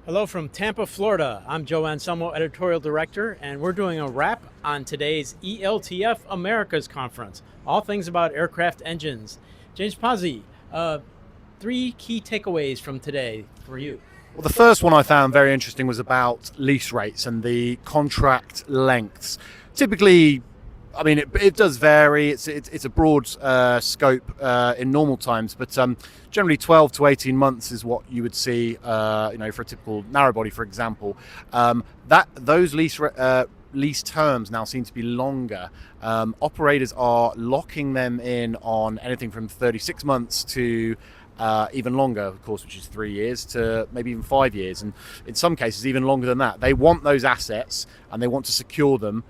Hello from Tampa, Florida. I'm Joe Anselmo, Editorial Director, and we're doing a wrap on today's ELTF Americas Conference, all things about aircraft engines. James Pozzi, three key takeaways from today for you. Well, the first one I found very interesting was about lease rates and the contract lengths. Typically, I mean, it does vary. It's a broad scope in normal times, but generally 12 to 18 months is what you would see, for a typical narrow body, for example. Those lease terms now seem to be longer. Operators are locking them in on anything from 36 months to even longer, of course, which is 3 years to maybe even 5 years, and in some cases even longer than that. They want those assets and they want to secure them,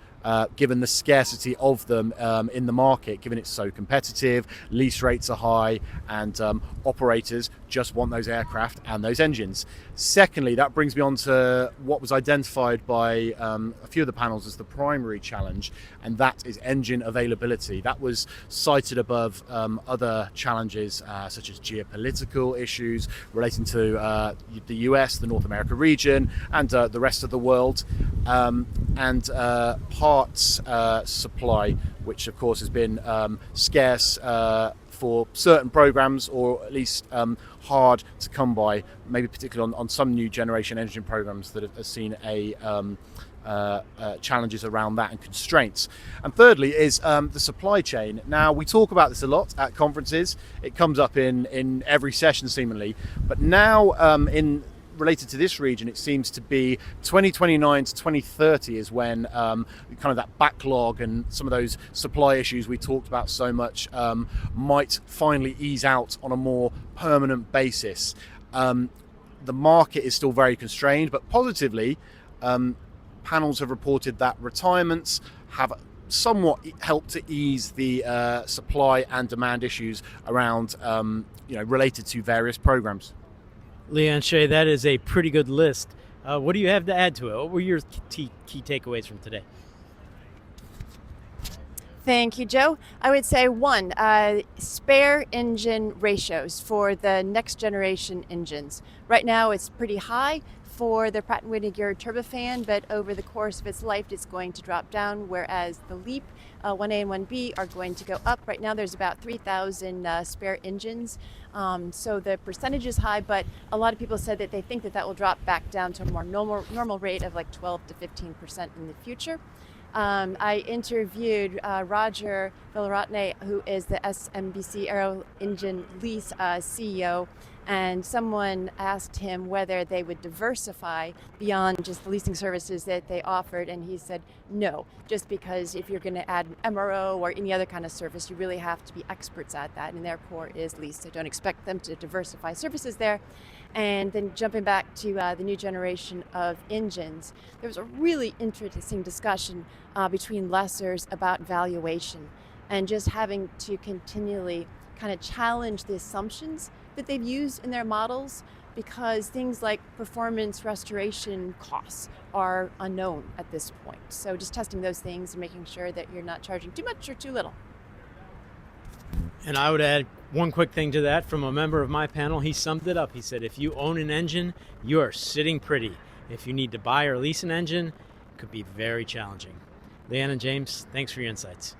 given the scarcity of them in the market, given it's so competitive, lease rates are high, and operators just want those aircraft and those engines. Secondly, that brings me on to what was identified by a few of the panels as the primary challenge, and that is engine availability. That was cited above other challenges such as geopolitical issues relating to the US, the North America region, and the rest of the world, and parts supply, which of course has been scarce for certain programs, or at least hard to come by, maybe particularly on some new generation engine programs that have seen challenges around that and constraints. And thirdly is the supply chain. Now, we talk about this a lot at conferences. It comes up in every session seemingly, but now related to this region, it seems to be 2029 to 2030 is when kind of that backlog and some of those supply issues we talked about so much might finally ease out on a more permanent basis. The market is still very constrained, but positively, panels have reported that retirements have somewhat helped to ease the supply and demand issues around, related to various programs. Lee and Shay, that is a pretty good list. What do you have to add to it? What were your key takeaways from today? Thank you, Joe. I would say one, spare engine ratios for the next generation engines. Right now it's pretty high for the Pratt & Whitney geared turbofan, but over the course of its life it's going to drop down, whereas the LEAP 1A and 1B are going to go up. Right now there's about 3,000 spare engines, so the percentage is high, but a lot of people said that they think that will drop back down to a more normal rate of like 12 to 15% in the future. I interviewed Roger Villaratne, who is the SMBC Aero Engine Lease CEO, and someone asked him whether they would diversify beyond just the leasing services that they offered, and he said no, just because if you're going to add MRO or any other kind of service, you really have to be experts at that, and their core is lease, so don't expect them to diversify services there. And then jumping back to the new generation of engines, there was a really interesting discussion between lessors about valuation and just having to continually kind of challenge the assumptions that they've used in their models, because things like performance restoration costs are unknown at this point. So just testing those things and making sure that you're not charging too much or too little. And I would add one quick thing to that from a member of my panel. He summed it up. He said, if you own an engine, you are sitting pretty. If you need to buy or lease an engine, it could be very challenging. Leanne and James, thanks for your insights.